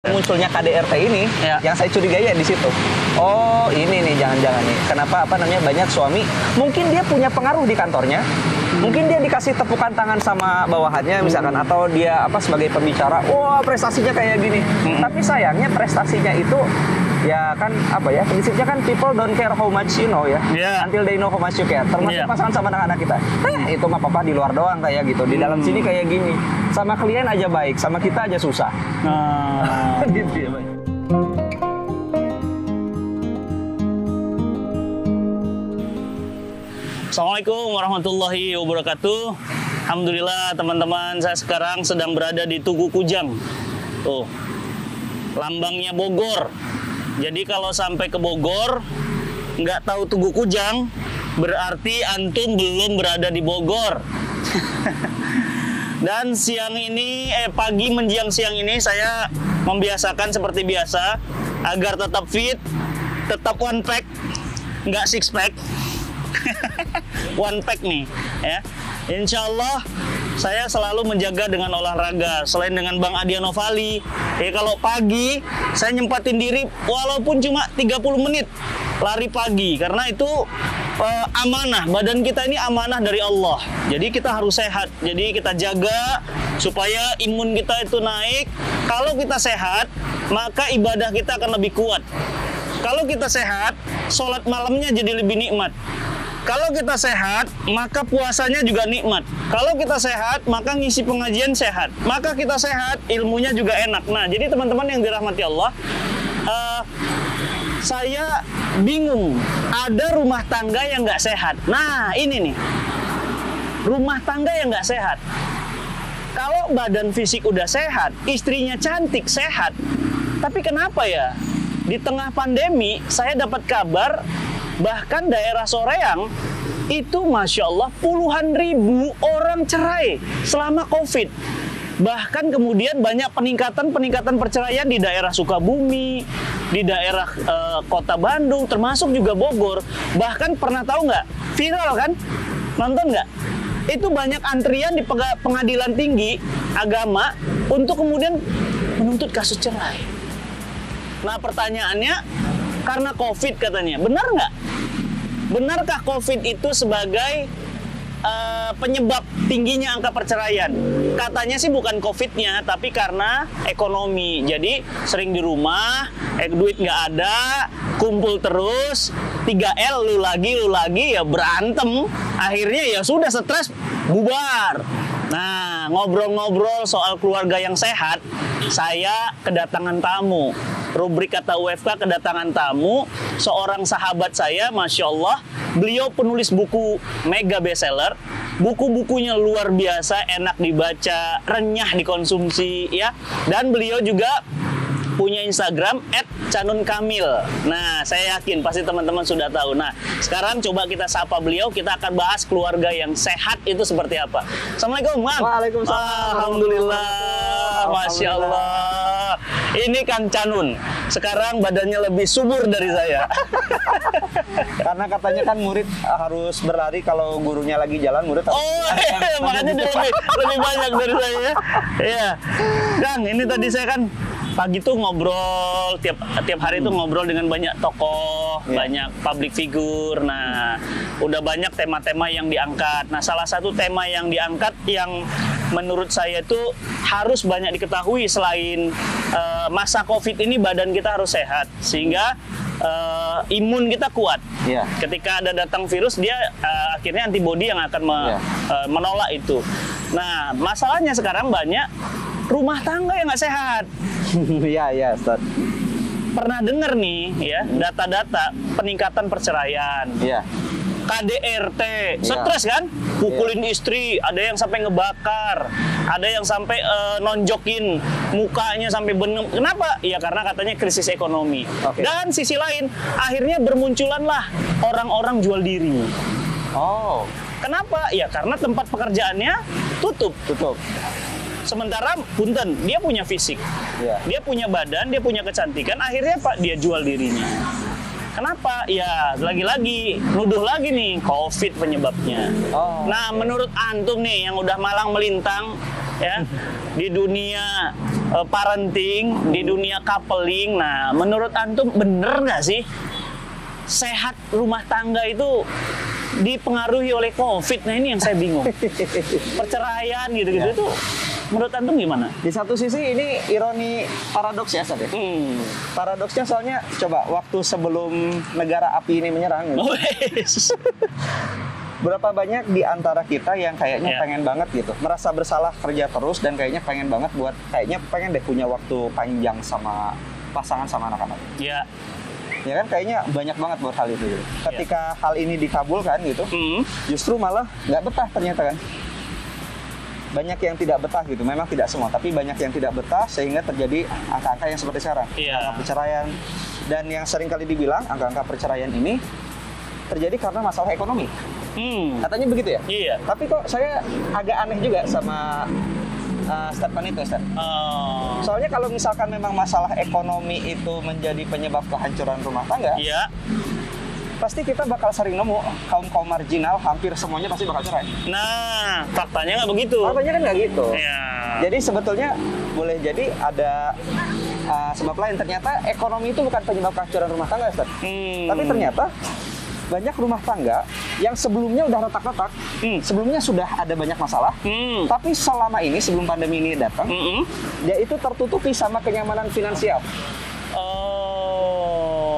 Munculnya KDRT ini, yang saya curigai ya di situ. Oh, ini nih jangan-jangan nih. Kenapa banyak suami mungkin dia punya pengaruh di kantornya. Mungkin dia dikasih tepukan tangan sama bawahannya misalkan, atau dia sebagai pembicara, wah prestasinya kayak gini. Tapi sayangnya prestasinya itu ya kan prinsipnya kan people don't care how much you know ya, until they know how much you care. Termasuk pasangan sama anak-anak kita. Itu mah papa di luar doang kayak gitu, di dalam sini kayak gini. Sama klien aja baik, sama kita aja susah. Gitu ya, Bang. Assalamualaikum warahmatullahi wabarakatuh. Alhamdulillah teman-teman, saya sekarang sedang berada di Tugu Kujang. Tuh, lambangnya Bogor. Jadi kalau sampai ke Bogor, nggak tahu Tugu Kujang, berarti antum belum berada di Bogor. Dan pagi menjelang siang ini saya membiasakan seperti biasa agar tetap fit, tetap one pack, nggak six pack. One pack nih ya. Insya Allah saya selalu menjaga dengan olahraga. Selain dengan Bang Adiano Vali, kalau pagi saya nyempatin diri walaupun cuma 30 menit lari pagi, karena itu amanah. Badan kita ini amanah dari Allah. Jadi kita harus sehat. Jadi kita jaga supaya imun kita itu naik. Kalau kita sehat, maka ibadah kita akan lebih kuat. Kalau kita sehat, sholat malamnya jadi lebih nikmat. Kalau kita sehat, maka puasanya juga nikmat. Kalau kita sehat, maka ngisi pengajian sehat. Maka kita sehat, ilmunya juga enak. Nah, jadi teman-teman yang dirahmati Allah, saya bingung. Ada rumah tangga yang nggak sehat. Nah, ini nih. Rumah tangga yang nggak sehat. Kalau badan fisik udah sehat, istrinya cantik, sehat. Tapi kenapa ya? Di tengah pandemi, saya dapat kabar bahkan daerah Soreang itu Masya Allah puluhan ribu orang cerai selama COVID. Bahkan kemudian banyak peningkatan perceraian di daerah Sukabumi, di daerah kota Bandung, termasuk juga Bogor. Bahkan pernah tahu nggak? Viral kan? Nonton nggak? Itu banyak antrian di pengadilan tinggi agama untuk kemudian menuntut kasus cerai. Nah pertanyaannya, karena COVID katanya, benar nggak? Benarkah COVID itu sebagai penyebab tingginya angka perceraian? Katanya sih bukan COVID-nya, tapi karena ekonomi. Jadi sering di rumah, duit nggak ada, kumpul terus, 3L, lu lagi ya berantem. Akhirnya ya sudah stres, bubar. Nah, ngobrol-ngobrol soal keluarga yang sehat, saya kedatangan tamu. Rubrik Kata UFK kedatangan tamu, seorang sahabat saya, Masya Allah. Beliau penulis buku mega bestseller. Buku-bukunya luar biasa, enak dibaca, renyah dikonsumsi ya. Dan beliau juga punya Instagram @canunkamil. Nah, saya yakin pasti teman-teman sudah tahu. Nah, sekarang coba kita sapa beliau, kita akan bahas keluarga yang sehat itu seperti apa. Assalamualaikum, Bang. Waalaikumsalam. Alhamdulillah. Masya Allah. Ini Kang Canun. Sekarang badannya lebih subur dari saya. Karena katanya kan murid harus berlari kalau gurunya lagi jalan, murid harus makanya dia lebih banyak dari saya. Iya. Kang, ini tadi saya kan pagi tuh ngobrol, tiap hari tuh ngobrol dengan banyak tokoh, banyak public figure. Nah, udah banyak tema-tema yang diangkat. Nah, salah satu tema yang diangkat yang menurut saya itu harus banyak diketahui selain masa COVID ini badan kita harus sehat sehingga imun kita kuat. Ketika ada datang virus, dia akhirnya antibodi yang akan menolak itu. Nah, masalahnya sekarang banyak rumah tangga yang nggak sehat. Iya, Ustaz. Pernah dengar nih ya data-data peningkatan perceraian. KDRT, stres kan? Pukulin istri, ada yang sampai ngebakar, ada yang sampai nonjokin mukanya sampai benem. Kenapa? Ya karena katanya krisis ekonomi. Dan sisi lain, akhirnya bermunculanlah orang-orang jual diri. Kenapa? Ya karena tempat pekerjaannya tutup. Sementara punten, dia punya fisik, dia punya badan, dia punya kecantikan, akhirnya dia jual dirinya. Kenapa? Ya lagi-lagi nuduh lagi nih COVID penyebabnya. Nah menurut antum nih yang udah malang melintang ya di dunia parenting, di dunia coupling. Nah, menurut antum bener nggak sih sehat rumah tangga itu dipengaruhi oleh COVID? Nah, ini yang saya bingung. Perceraian gitu-gitu itu menurut antum gimana? Di satu sisi ini ironi paradoks ya, Ustaz. Paradoksnya soalnya coba waktu sebelum negara api ini menyerang gitu. Berapa banyak di antara kita yang kayaknya pengen banget gitu, merasa bersalah kerja terus dan kayaknya pengen banget pengen deh punya waktu panjang sama pasangan sama anak-anak. Iya. Ya kan kayaknya banyak banget buat hal itu gitu. Ketika hal ini dikabulkan gitu, justru malah nggak betah ternyata kan. Banyak yang tidak betah gitu, memang tidak semua, tapi banyak yang tidak betah sehingga terjadi angka-angka yang seperti sekarang. Angka perceraian, dan yang sering kali dibilang angka-angka perceraian ini terjadi karena masalah ekonomi. Katanya begitu ya? Iya. Tapi kok saya agak aneh juga sama statement itu, Ustaz. Soalnya kalau misalkan memang masalah ekonomi itu menjadi penyebab kehancuran rumah tangga, pasti kita bakal sering nemu kaum marginal, hampir semuanya pasti bakal cerai. Nah, faktanya nggak begitu. Faktanya kan nggak gitu. Iya. Jadi sebetulnya boleh jadi ada sebab lain. Ternyata ekonomi itu bukan penyebab kehancuran rumah tangga, Ustaz. Tapi ternyata banyak rumah tangga yang sebelumnya udah retak-retak, sebelumnya sudah ada banyak masalah, tapi selama ini, sebelum pandemi ini datang, dia itu tertutupi sama kenyamanan finansial.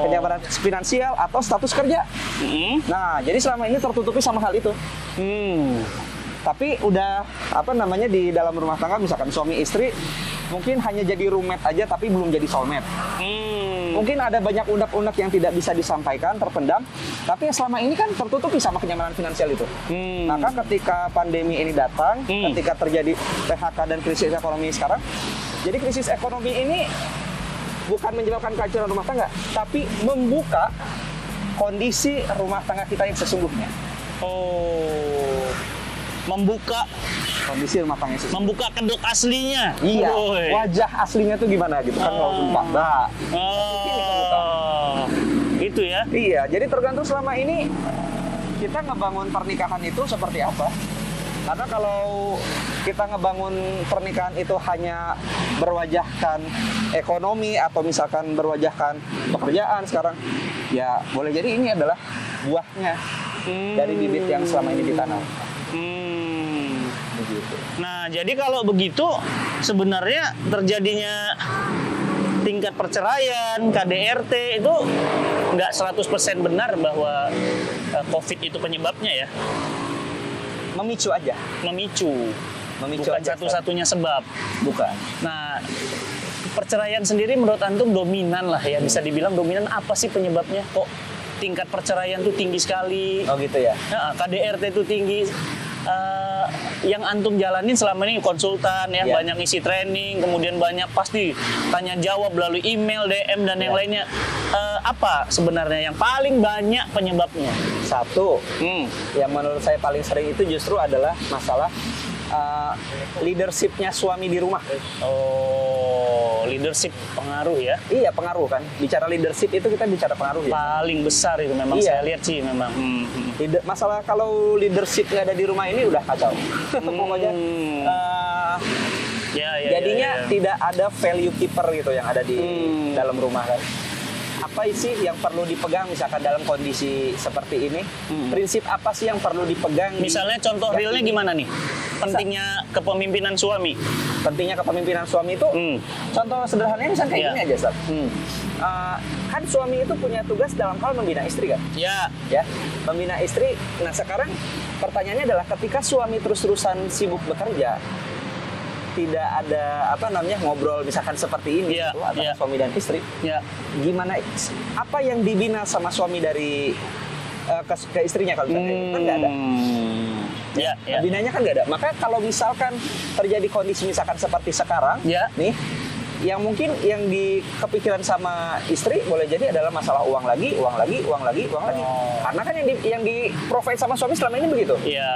Kenyamanan finansial atau status kerja. Nah, jadi selama ini tertutupi sama hal itu. Tapi udah di dalam rumah tangga, misalkan suami istri mungkin hanya jadi roommate aja tapi belum jadi soulmate. Mungkin ada banyak unek-unek yang tidak bisa disampaikan, terpendam, tapi selama ini kan tertutupi sama kenyamanan finansial itu. Maka ketika pandemi ini datang, ketika terjadi PHK dan krisis ekonomi sekarang, jadi krisis ekonomi ini bukan menyebabkan kehancuran rumah tangga, tapi membuka kondisi rumah tangga kita yang sesungguhnya. Membuka kondisi rumah tangga sesungguhnya. Membuka kedok aslinya. Iya. Wajah aslinya tuh gimana gitu kan kalau sumpah. Itu ya. Iya, jadi tergantung selama ini kita ngebangun pernikahan itu seperti apa. Karena kalau kita ngebangun pernikahan itu hanya berwajahkan ekonomi atau misalkan berwajahkan pekerjaan sekarang, ya boleh jadi ini adalah buahnya dari bibit yang selama ini ditanam. Begitu. Nah, jadi kalau begitu sebenarnya terjadinya tingkat perceraian, KDRT itu nggak 100% benar bahwa COVID itu penyebabnya ya. Memicu aja. Memicu bukan aja, satu-satunya sebab. Bukan. Nah, perceraian sendiri menurut antum dominan lah ya, bisa dibilang dominan. Apa sih penyebabnya? Kok tingkat perceraian tuh tinggi sekali? Oh gitu ya. Nah, KDRT itu tinggi. Yang antum jalanin selama ini konsultan ya, banyak isi training, kemudian banyak pasti tanya jawab melalui email, DM dan yang lainnya. Apa sebenarnya yang paling banyak penyebabnya? Satu, yang menurut saya paling sering itu justru adalah masalah leadershipnya suami di rumah. Leadership pengaruh ya? Iya, pengaruh kan. Bicara leadership itu kita bicara pengaruh ya. Paling besar itu memang saya lihat sih memang. Masalah kalau leadership nggak ada di rumah ini udah kacau. Pokoknya jadinya tidak ada value keeper gitu yang ada di dalam rumah kan. Apa sih yang perlu dipegang misalkan dalam kondisi seperti ini? Prinsip apa sih yang perlu dipegang? Misalnya contoh realnya gimana nih? Pentingnya kepemimpinan suami. Pentingnya kepemimpinan suami itu contoh sederhananya misalnya kayak gini aja, Ustaz. Kan suami itu punya tugas dalam hal membina istri kan? Ya, membina istri. Nah, sekarang pertanyaannya adalah ketika suami terus-terusan sibuk bekerja, tidak ada ngobrol misalkan seperti ini gitu, antara suami dan istri. Gimana apa yang dibina sama suami dari ke istrinya kalau misalnya kan nggak ada. Binanya kan nggak ada. Maka kalau misalkan terjadi kondisi misalkan seperti sekarang nih, yang mungkin yang di kepikiran sama istri boleh jadi adalah masalah uang lagi. Karena kan yang di provide sama suami selama ini begitu. Iya.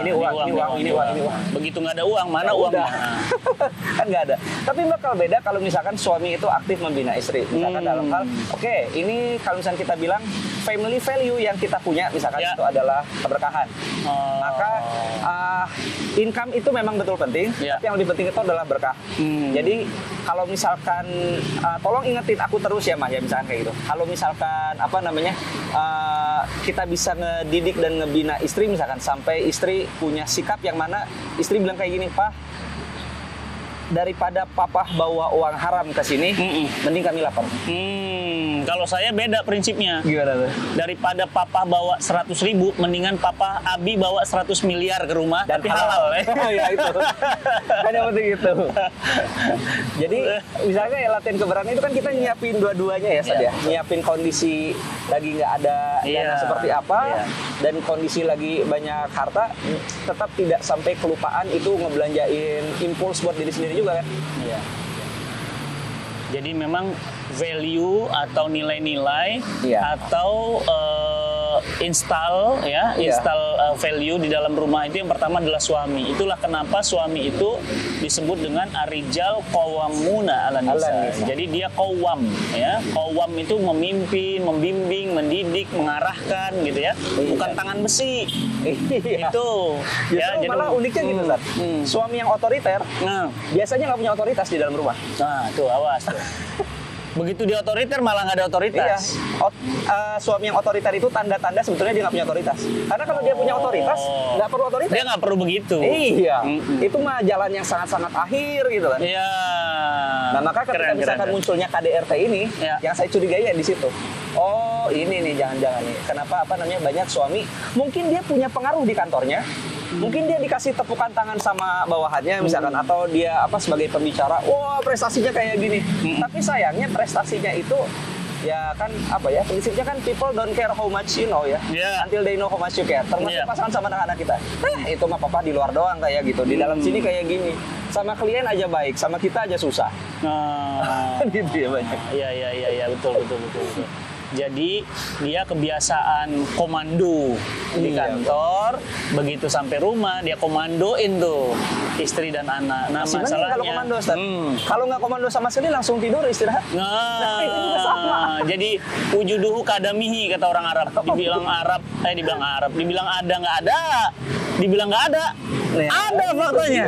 Ini uang. Begitu nggak ada uang, mana Ya uangnya? udah. Kan nggak ada. Tapi bakal beda kalau misalkan suami itu aktif membina istri. Misalkan dalam hal, oke, ini kalau misalkan kita bilang family value yang kita punya, misalkan itu adalah keberkahan. Maka income itu memang betul penting, tapi yang lebih penting itu adalah berkah. Jadi kalau misalkan tolong ingetin aku terus ya Mah ya, misalkan kayak gitu. Kalau misalkan kita bisa ngedidik dan ngebina istri, misalkan sampai istri punya sikap yang mana istri bilang kayak gini, Pak, daripada papa bawa uang haram ke sini, mending kami lapar. Kalau saya beda prinsipnya. Gimana tuh? Daripada papa bawa 100.000, mendingan papa Abi bawa 100 miliar ke rumah, Dan tapi halal. Ya itu. Kan yang penting itu. Jadi misalnya ya latihan keberanian itu kan kita nyiapin dua-duanya ya, Sad ya. Nyiapin kondisi lagi nggak ada dana seperti apa, dan kondisi lagi banyak harta, tetap tidak sampai kelupaan itu ngebelanjain impuls buat diri sendiri juga kan. Iya. Jadi memang value atau nilai-nilai atau install value di dalam rumah itu yang pertama adalah suami. Itulah kenapa suami itu disebut dengan arijal qawwamuna 'alan nisa. Jadi dia qawwam ya. Qawwam itu memimpin, membimbing, mendidik, mengarahkan gitu ya. Bukan tangan besi. Itu. Ya, jadi malah uniknya gitu, Tad. Suami yang otoriter biasanya nggak punya otoritas di dalam rumah. Nah, tuh awas tuh. Begitu dia otoriter malah nggak ada otoritas. Iya. Suami yang otoriter itu tanda-tanda sebetulnya dia nggak punya otoritas. Karena kalau dia punya otoritas, nggak perlu otoritas. Dia nggak perlu begitu. Iya. Itu mah jalan yang sangat-sangat akhir gitu kan. Iya. Nah maka ketika misalkan munculnya KDRT ini, yang saya curigai ya di situ. Oh ini nih jangan-jangan nih. Kenapa banyak suami mungkin dia punya pengaruh di kantornya. Mungkin dia dikasih tepukan tangan sama bawahannya misalkan, atau dia sebagai pembicara, wah prestasinya kayak gini. Tapi sayangnya prestasinya itu ya kan prinsipnya kan people don't care how much you know ya, until they know how much you care. Termasuk pasangan sama anak-anak kita. Itu mah papa di luar doang kayak gitu. Di dalam sini kayak gini. Sama klien aja baik, sama kita aja susah. Gitu ya banyak. Iya betul. Jadi dia kebiasaan komando di kantor, begitu sampai rumah dia komandoin tuh istri dan anak. Nah masalahnya kalau komando, Ustaz. Kalau nggak komando sama sekali langsung tidur istirahat. Nah, itu juga sama. Jadi wujuduhu kadamihi kata orang Arab. Dibilang ada nggak ada, dibilang nggak ada. Ada faktanya.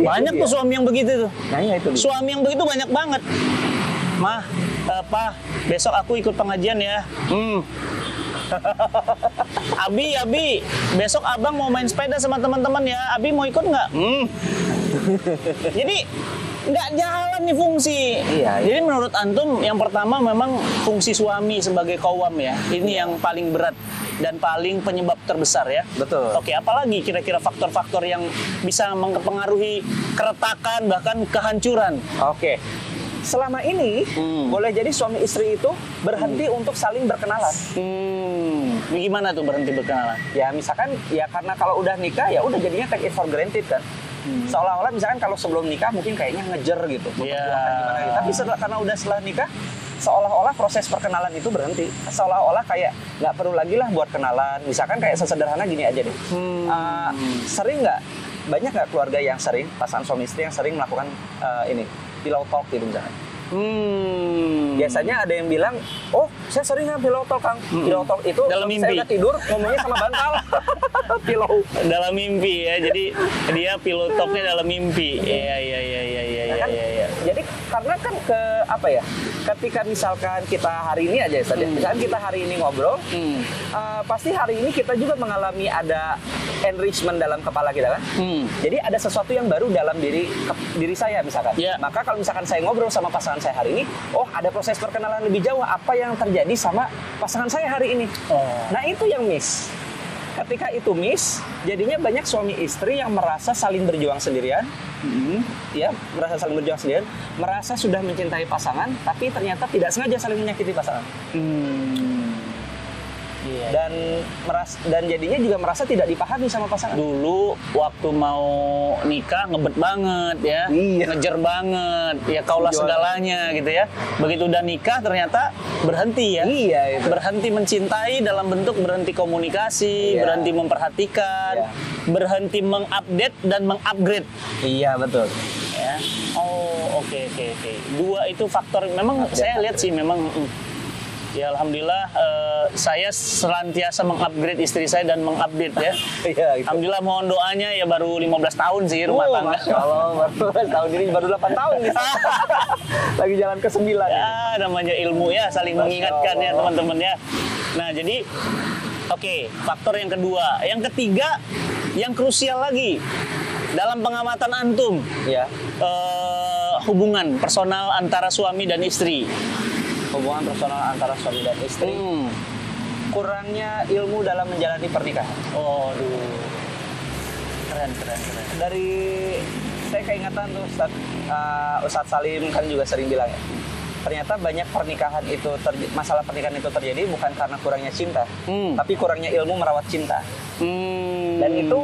Banyak tuh suami yang begitu tuh. Nah, ya itu. Suami yang begitu banyak banget. Mah, Pak, besok aku ikut pengajian ya. Abi, besok abang mau main sepeda sama teman-teman ya. Abi mau ikut nggak? Jadi nggak jalan nih fungsi. Iya. Jadi menurut antum yang pertama memang fungsi suami sebagai qawwam ya. Ini yang paling berat dan paling penyebab terbesar ya. Betul. Oke, apalagi kira-kira faktor-faktor yang bisa mempengaruhi keretakan bahkan kehancuran? Oke. Selama ini boleh jadi suami istri itu berhenti untuk saling berkenalan. Gimana tuh berhenti berkenalan? Ya misalkan ya karena kalau udah nikah ya udah jadinya take it for granted kan. Seolah-olah misalkan kalau sebelum nikah mungkin kayaknya ngejer gitu, memperjuangkan gimana gitu. Tapi karena udah setelah nikah seolah-olah proses perkenalan itu berhenti. Seolah-olah kayak nggak perlu lagi lah buat kenalan. Misalkan kayak sesederhana gini aja deh. Sering nggak? Banyak nggak keluarga yang sering, pasangan suami istri yang sering melakukan pillow talk gitu misalnya. Biasanya ada yang bilang, oh saya sering pillow talk Kang. Pillow talk itu dalam mimpi. Saya udah tidur ngomongnya sama bantal. Pillow. Dalam mimpi ya, jadi dia pillow talknya dalam mimpi. Iya. Jadi karena kan ketika misalkan kita hari ini aja saja, misalkan kita hari ini ngobrol, pasti hari ini kita juga mengalami ada enrichment dalam kepala kita kan. Jadi ada sesuatu yang baru dalam diri saya misalkan. Maka kalau misalkan saya ngobrol sama pasangan saya hari ini, oh ada proses perkenalan lebih jauh apa yang terjadi sama pasangan saya hari ini. Nah itu yang miss. Ketika itu miss, jadinya banyak suami istri yang merasa saling berjuang sendirian, merasa sudah mencintai pasangan, tapi ternyata tidak sengaja saling menyakiti pasangan. Iya. Dan jadinya juga merasa tidak dipahami sama pasangan. Dulu waktu mau nikah ngebet banget ya, Iya. ngejer banget, ya kaulah Jual. segalanya gitu ya. Begitu udah nikah ternyata berhenti ya. Iya, itu. Berhenti mencintai dalam bentuk berhenti komunikasi, Iya. berhenti memperhatikan, Iya. berhenti mengupdate dan mengupgrade. Iya, betul. Ya. Oh, oke. Dua itu faktor. Memang saya lihat sih memang. Ya alhamdulillah saya senantiasa mengupgrade istri saya dan mengupdate ya. Iya, gitu. Alhamdulillah mohon doanya ya baru 15 tahun sih rumah tangga. Masya Allah, baru tahun ini baru 8 tahun nih. Lagi jalan ke 9. Ya namanya ilmu ya saling Masya mengingatkan ya Allah. teman-teman ya. Nah jadi oke, faktor yang kedua. Yang ketiga yang krusial lagi dalam pengamatan antum Ya. hubungan personal antara suami dan istri. Hubungan personal antara suami dan istri. Kurangnya ilmu dalam menjalani pernikahan. Oh, aduh. Keren. Dari saya keingatan tuh Ustadz Salim kan juga sering bilang ya. Ternyata banyak pernikahan itu masalah pernikahan itu terjadi bukan karena kurangnya cinta, tapi kurangnya ilmu merawat cinta. Dan itu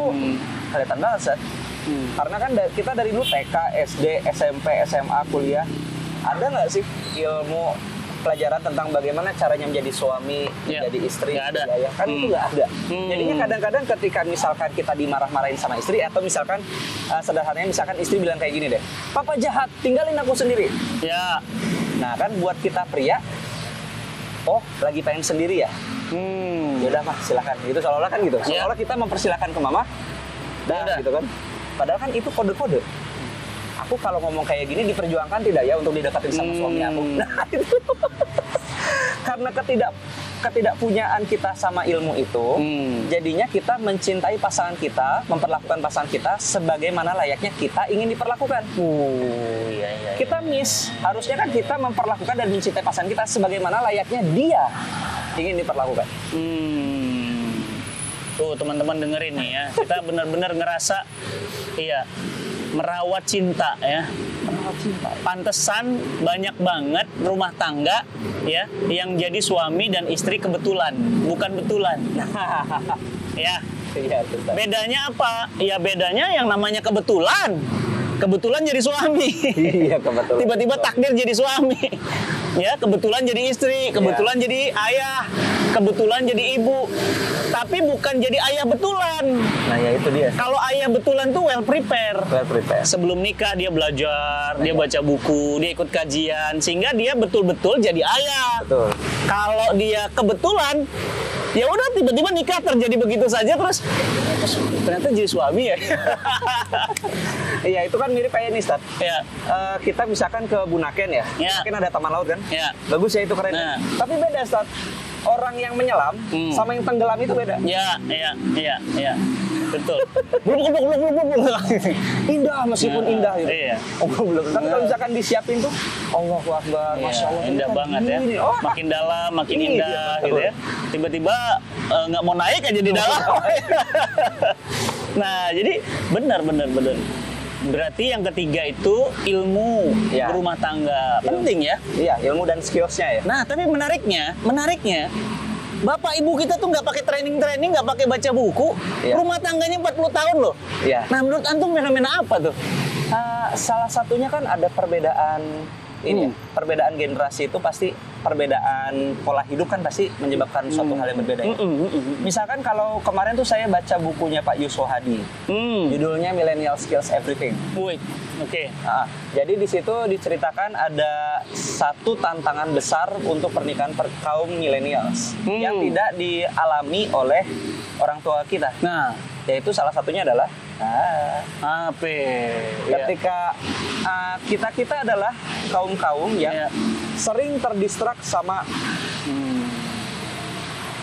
kelihatan banget, Ustadz. Karena kan kita dari dulu TK, SD, SMP, SMA, kuliah, ada nggak sih ilmu pelajaran tentang bagaimana caranya menjadi suami, menjadi istri, nggak ada. ayah? Kan itu nggak ada. Jadinya kadang-kadang ketika misalkan kita dimarah-marahin sama istri, atau misalkan sederhananya misalkan istri bilang kayak gini deh, "Papa jahat, tinggalin aku sendiri." Ya. Nah kan buat kita pria, oh lagi pengen sendiri ya? Yaudah mah silakan. Gitu seolah-olah kan gitu. Seolah-olah kita mempersilahkan ke mama, Udah. gitu kan. Padahal kan itu kode-kode. Aku kalau ngomong kayak gini diperjuangkan tidak ya untuk dideketin sama suami aku. Nah itu karena ketidakpunyaan kita sama ilmu itu, jadinya kita mencintai pasangan kita, memperlakukan pasangan kita sebagaimana layaknya kita ingin diperlakukan. Iya. Kita miss, harusnya kan kita memperlakukan dan mencintai pasangan kita sebagaimana layaknya dia ingin diperlakukan. Tuh teman-teman dengerin nih ya, kita benar-benar ngerasa merawat cinta ya. Pantesan banyak banget rumah tangga ya yang jadi suami dan istri kebetulan, bukan betulan. Ya. Iya, betul. Bedanya apa? Ya bedanya yang namanya kebetulan. Kebetulan jadi suami. Iya, kebetulan. Tiba-tiba takdir jadi suami. Ya, kebetulan jadi istri, kebetulan Ya. jadi ayah, kebetulan jadi ibu. Tapi bukan jadi ayah betulan. Nah, ya itu dia. Kalau ayah betulan tuh well prepare. Well prepare. Sebelum nikah dia belajar, dia baca buku, dia ikut kajian sehingga dia betul-betul jadi ayah. Betul. Kalau dia kebetulan, ya udah tiba-tiba nikah terjadi begitu saja terus ternyata jadi suami ya. Iya, itu kan mirip kayak ini, Ustaz. Ya. Kita misalkan ke Bunaken ya. Ya. Bunaken ada taman laut kan? Ya. Bagus ya itu keren. Nah. Tapi beda, Ustaz. Orang yang menyelam sama yang tenggelam itu beda. Ya. Betul. Belum. Indah meskipun Nah, indah gitu. iya. Oh, belum. Tapi kalau misalkan disiapin tuh, Allahu Akbar, Masya Allah. Indah ini kan banget ya. gini. Oh, Makin dalam, makin Iya, indah betul. gitu ya. Tiba-tiba nggak mau naik aja di dalam. Nah, jadi benar. Berarti yang ketiga itu ilmu Ya. berumah tangga. Penting ya. Iya, ilmu dan skillsnya ya. Nah, tapi menariknya, Bapak ibu kita tuh nggak pakai training, nggak pakai baca buku. Iya. Rumah tangganya 40 tahun loh. Iya. Nah, menurut antum fenomena apa tuh? Salah satunya kan ada perbedaan ini, perbedaan generasi itu pasti perbedaan pola hidup kan pasti menyebabkan suatu hal yang berbeda. Ya. Misalkan kalau kemarin tuh saya baca bukunya Pak Yusuf Hadi, judulnya Millennial Skills Everything. Wait, oke. Jadi di situ diceritakan ada satu tantangan besar untuk pernikahan kaum millennials yang tidak dialami oleh orang tua kita. Nah, Yaitu salah satunya adalah apa? Ya. ketika kita adalah kaum yang sering terdistrak sama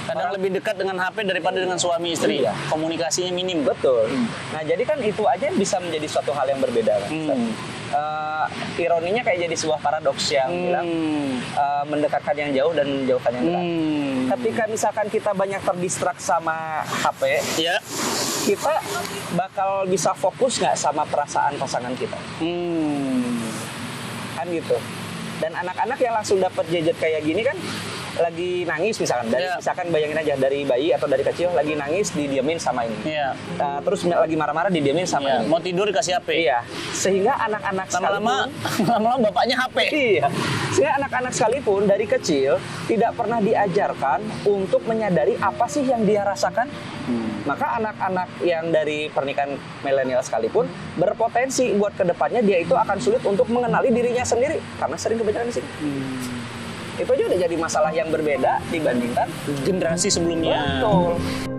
Kadang lebih dekat dengan HP daripada dengan suami istri. Iya. Komunikasinya minim. betul. Nah jadi kan itu aja bisa menjadi suatu hal yang berbeda kan. Ironinya kayak jadi sebuah paradoks yang bilang mendekatkan yang jauh dan menjauhkan yang dekat. Ketika misalkan kita banyak terdistrak sama HP, Ya. kita bakal bisa fokus nggak sama perasaan pasangan kita, kan gitu. Dan anak-anak yang langsung dapat gadget kayak gini kan lagi nangis misalkan, Iya. misalkan bayangin aja dari bayi atau dari kecil lagi nangis didiamin sama ini. Iya. Terus lagi marah-marah didiamin sama Iya. ini. Mau tidur dikasih HP. Iya. Sehingga anak-anak Lama-lama sekalipun- lama-lama bapaknya HP. Iya. Sehingga anak-anak sekalipun dari kecil tidak pernah diajarkan untuk menyadari apa sih yang dia rasakan. Maka anak-anak yang dari pernikahan milenial sekalipun berpotensi buat kedepannya dia itu akan sulit untuk mengenali dirinya sendiri karena sering kebanyakan di sini. Itu aja udah jadi masalah yang berbeda dibandingkan Generasi sebelumnya. betul.